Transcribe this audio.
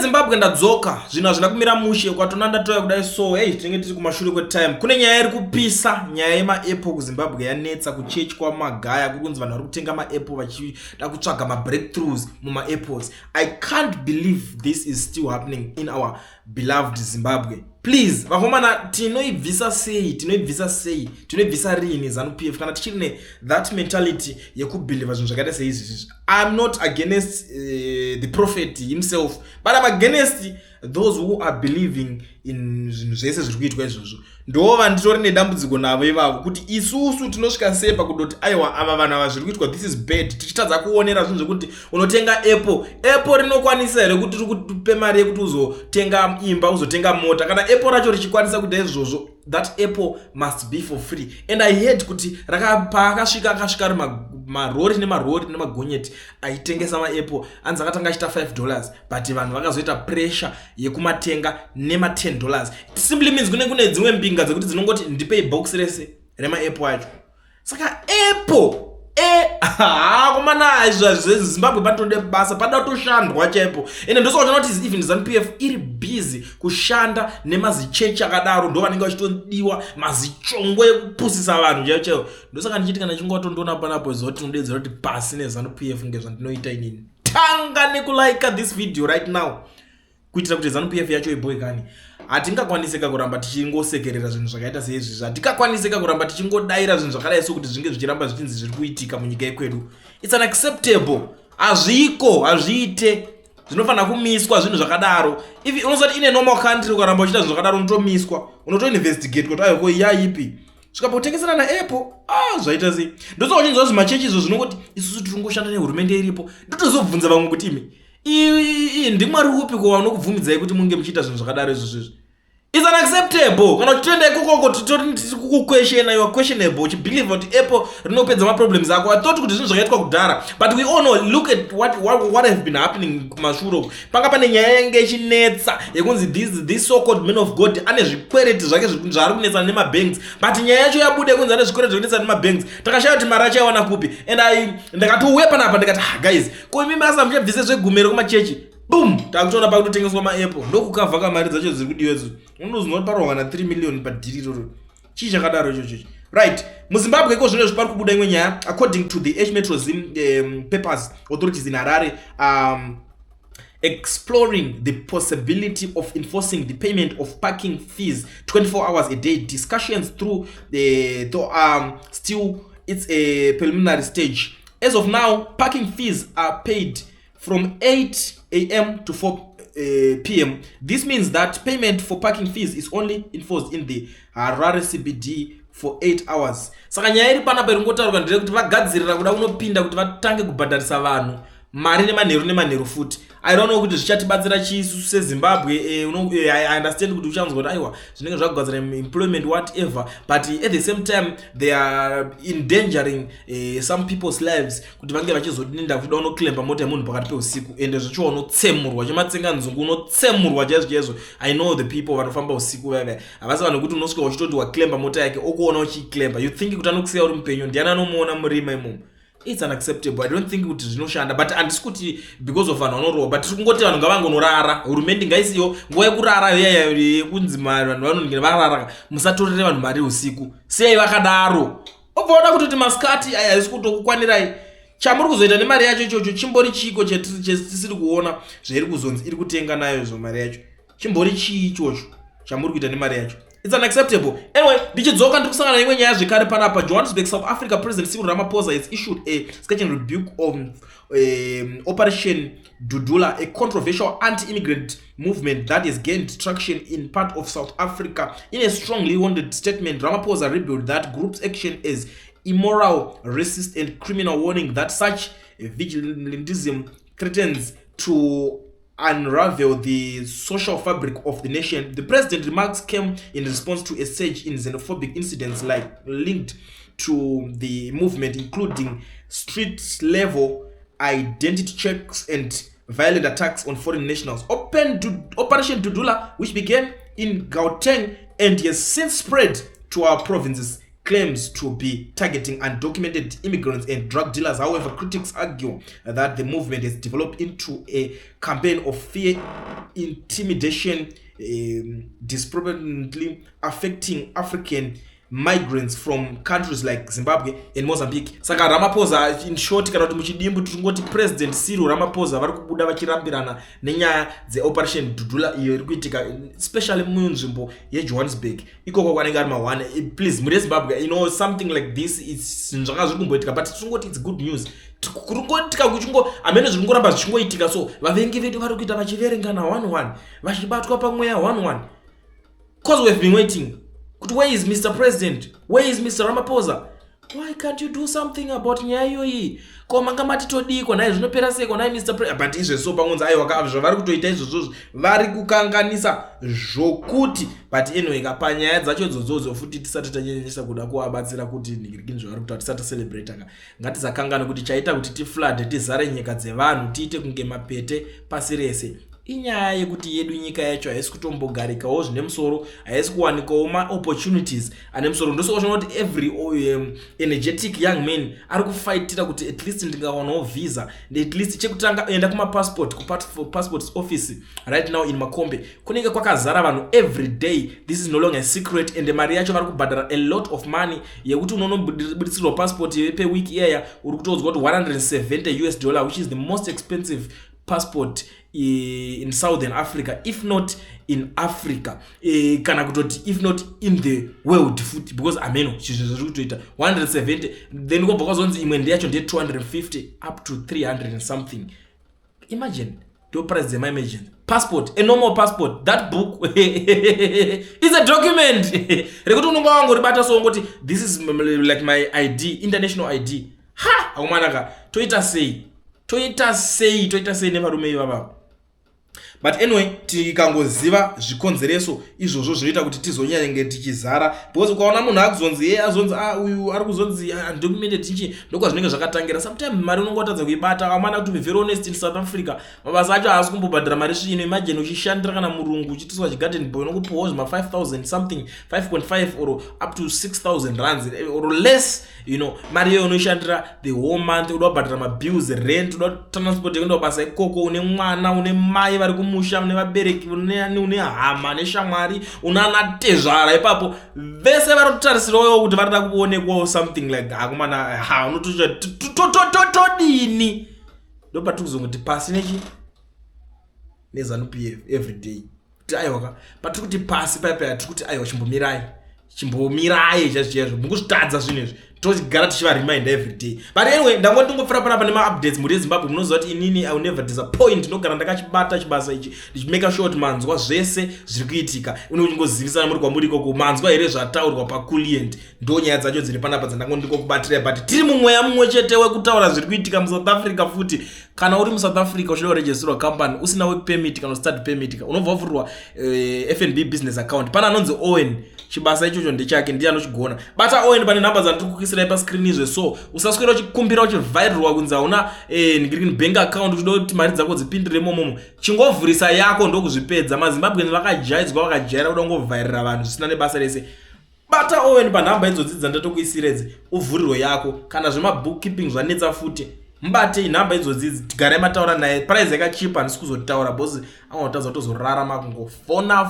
Zimbabwe ndadzoka zvinhu hazvina kumira mushe kwatonanda toya kudai so hey tinenge tiri kumashure kwetime. Kune nyaya iri kupisa, nyaya yemaapple kuZimbabwe yanetsa kuchechi kwaMagaya kuri kunzi vanhu vari kutenga maapple vachida kutsvaga mabreakthroughs mumaapples. I can't believe this is still happening in our beloved Zimbabwe. Please vakomana tinoibvisa rini ZANU-PF kana tichiri that mentality yekubhelieva zvinhu zvakaita seizvi. I'm not against the prophet himself, but I'm against those who are believing in zvinhu zvese zviri kuitwa izvozvo. Ndova nditori nedambudziko navo ivavo kuti isusu tinosvika sei pakudoti aiwa ava vanhu ava zviri kuitwa this is bad. Tichitadza kuonera zvinhu zvekuti unotenga apple rinokwanisa here kuti riri kupe mari yekuti uzotenga imba uzotenga mota. Kana apple racho richikwanisa kuita izvozvo, that apple must be for free. And I heard kuti paakasvika marori nemagonyeti aitengesa maapple anzi akatanga achita $5, but vanhu vakazoita pressure yekumatenga nema$10. It simply means kune dzimwe mbinga dzekuti dzinongoti ndipei box rese remaapple acho. Saka apple komana Zimbabwe patode basa pada toshandwa chaipo. Ende ndosoona kuti even ZANU-PF iri busy kushanda nemazichechi akadaro, ndo vanenge vachitodiwa mazichongo ekupusisa vanhu chaipo. Ndosaka ndichiti kana chingotondoona panapo zoti ndodedzera kuti pasi neZANU-PF ngezvandinoita inini. Tanga nekulike this video right now kuitira kuti ZANU-PF yacho iboyekani. Hatingakwanisika kuramba tichingosekerera zvinhu zvakaita seizvi. Hatingakwanisika kuramba tichingodaira zvinhu zvakadai sokuti zvinge zvichiramba zvichinzi zviri kuitika munyika yekwedu. It's unacceptable. Hazviite. Zvinofanira kumiswa zvinhu zvakadaro. If unozati ine normal country ukaramba uchita zvinhu zvakadaro unotomiswa. Unotoinvestigate kuti ayoko yaipi. Zvikapotengesana naapple, zvaita sei? Ndosochinzwa zvimachechi izvo zvinongoti isusu tiri kungoshanda nehurumende iripo. Ndotozobvunza vamwe kuti ndimwari upi kwavanokubvumidzai kuti munge muchiita zvinhu zvakadaro izvozvo. It's unacceptable. Kana uchitoenda ikoko kuquestiona, you are questionable. Uchibelieve kuti apple rinopedza maproblems ako. I thought kuti zvinhu zvakaitwa kudhara. But we all know, look at what have been happening kumashure. Panga pane nyaya yange ichinetsa yekunzi this so called men of God ane zvikwereti zvake zvari kunetsa nemabanks. But nyaya yacho yabude kunzi ane zvikwereti zvinetsa nemabanks. Takashaya kuti mari yacho yawana kupi. And ndakatouya panapa ndikati guys, ko imi basa muchabvise zvegumero kumachechi. Boom! Takutoona pakutotengeswa maapple. Ndokukavha kamari dzacho ziri kudiwa izvo. Unozvinoti parwa na 3 million padhiri roro. Chii chakadaro ichocho. Right. MuZimbabwe iko zvino zvipari kubuda imwe nyaya according to the Metro papers authorities in Harare exploring the possibility of enforcing the payment of parking fees 24 hours a day. Discussions through still it's a preliminary stage. As of now, parking fees are paid from 8 a.m. to 4 p.m. This means that payment for parking fees is only enforced in the Harare CBD for 8 hours. Saka nyaya iri panapa iringotaurwa ndire kuti vagadzirira kuda unopinda kuti vatange kubhadharisa vanhu mari nemanheru futi. I don't know kuti zvichatibatsira chisu seZimbabwe. I understand kuti uchanzwa kuti aiwa zvinenge zvakugadzira employment whatever, but at the same time they are endangering some people's lives kuti vange vachizodinda kuda unoklemba mota yemunhu pakati peusiku ende zvicho unotsemurwa chimatsenga nzungu unotsemurwa chaizvo. I know the people vanofamba usiku veve havasi vanhu kuti unosvika uchitoti waklemba mota yake okuona uchiklemba you think kuti anokusiya uri mupenyu ndiani anomuona murima imomo. It's unacceptable. I don't think kuti zvinoshanda, but handisi kuti because of vanhu vanorohwa, but tiri kungoti vanhu ngavangonorara. Hurumende ngaisiyo nguva yekurara yekunzi vanhu vanoningira varara musatorere vanhu mari usiku. Sei vakadaro? Obva kuti masikati aya hazisi kutokukwanirai. Chamuri kuzoita nemari yacho ichocho chimbori chiko chetisiri kuona zvairi kuzonzi iri kutenga nayo zvo mari yacho. Chimbori chii ichocho chamuri kuita nemari yacho. It's unacceptable. Anyway, ndichidzoka ndikusangana neimwe nyaya zvekare panapa. Johannesburg, South Africa President Cyril Ramaphosa has issued a scathing rebuke of Operation Dudula, a controversial anti-immigrant movement that has gained traction in part of South Africa. In a strongly worded statement, Ramaphosa rebuked that group's action as immoral, racist and criminal, warning that such vigilantism threatens to unravel the social fabric of the nation. The president's remarks came in response to a surge in xenophobic incidents linked to the movement, including street-level identity checks and violent attacks on foreign nationals. Operation Dudula, which began in Gauteng and has since spread to our provinces, claims to be targeting undocumented immigrants and drug dealers. However, critics argue that the movement has developed into a campaign of fear, intimidation, disproportionately affecting African migrants from countries like Zimbabwe and Mozambique. Saka Ramaphosa, in short, kana kuti muchidimbu tungoti President Cyril Ramaphosa vari kubuda vachirambirana nenyaya dzeoperation Dudula iyo iri kuitika especially munzvimbo yeJohannesburg. Ikoko kwanenge ari mawana. Please, muri Zimbabwe, you know, something like this is zvakazvi kumboitika, but tungoti it's good news. Kurungotika kuchingo amene zvingoramba zvichingoitika, so vavengi vedu vari kuita vachiverengana 1-1 vachibatwa pamweya 1-1 because we have been waiting. Where is Mr. President? Where is Mr. Ramaphosa? Why can't you do something about nyayo hii? Kwa mangamati todiko naye zvinopera seko naye Mr. President. But izvo so pangonza ayo wakavyo vari kutoita izvo vari kukanganisa zvokuti. But anyway, kapanyaya dzacho dzodzo futi tisati tanyenyesa kuda kuvabatsira kuti ningirikini zvavari kutaura tisati celebrate anga. Ngatisakangana kuti chaita kuti tiflood tizare nyika dzevanhu tiite kunge mapete pasi rese. Inyaya yekuti yedu nyika yacho haisi kutombogarikawo zvine musoro, haisi kuwanikawo ma-opportunities ane musoro. Ndosoko kuti every energetic young man ari kufaitira kuti at least ndingawanawo visa, at least chekutanga enda kuma-passport, passport office right now in Makombe kunenge kwakazara vanhu every day. This is no longer a secret, and mari yacho vari kubhadhara a lot of money yekuti unonobuditsirwa passport pewiki iyaya uri kutodzwa kuti $170, which is the most expensive passport in Southern Africa, if not in Africa, kana kutoti if not in the world food, because ameno chizvo kutoita 170, then go because imwe ndiyacho ndiye 250 up to 300 and something. Imagine the price them. Imagine passport, a normal passport, that book is a document. Rekuti unonga wangu ribata so ngoti this is like my ID, international ID. Ha, akumanaka toita say nevarume ivava. But anyway, tikangoziva zvikonzereso izvozvo zvinoita kuti tizonyanye tichizara, because ukaona munhu akuzonzi azonzi uyu ari kuzonzi undocumented tichi ndokwa zvinenge zvakatangira. Sometimes mari unongotadza kuibata. Amana to be very honest, in South Africa mabasa acho haasi kumbobhadhara mari svino. Imagine uchishandira kana murungu uchitiswa chigarden boy unokupiwa zvima 5,000 something, 5.5 or up to 6,000 rands or less, you know. Mari iyo unoshandira the whole month, unoda kubhadhara mabills, rent, unoda transport yekuenda basa ikoko, une mwana, une mai vari kumusha, une vabereki, une hama neshamwari, unana tezvara ipapo vese vari kutarisirawo kuti varida kuonekwawo something like akumana unotodini ndopa tikuzongoti pasi nechi neZANU-PF every day kuti aiwa patiri kuti pasi paipa tiri kuti aiwa chimbomirai chazviyazvo mukuzvitadza zvinhu izvi tochigara tichivareminder every day. But anyway, ndangoti ngofura panapa nema-updates muri Zimbabwe. Munoziva kuti inini I will never disappoint. Ndogara ndakachibata chibasa ichi ndichimeka sure kuti manzwa zvese zviri kuitika unongozivisana muri kwamuri ikoko, manzwa here zvataurwa paCoolient. Ndo nyaya dzacho dziri panapa dzandangoti ndikokubatira. But tiri mumweya mumwe chete wekutaura zviri kuitika muSouth Africa futi. Kana uri muSouth Africa uchida kuregisterwa company usina work permit kana study permit, unobva wavhurwa FNB business account. Pana anonzi Owen, chibasa ichocho ndechake, ndiye anochigona. Bata Owen pane namba dzandikukisira pa screen izvo, so usaswera uchikumbira uchivharirwa kunzi hauna bank account uchida kuti mari dzako dzipindire momo. Chingovhurisa yako ndokuzvipedza. maZimbabweans vakajaidzwa vakajaira kuda kungovhairira vanhu zvisina nebasa rese. Bata Owen panhamba idzodzi dzandatokuisira idzi uvhurirwe yako. Kana zvemabookkeeping zvanetsa futi mbate inhamba idzodzi tigare mataura naye price yakachipa, handisi kuzotaura bosi anotadza kutozorarama kungofona.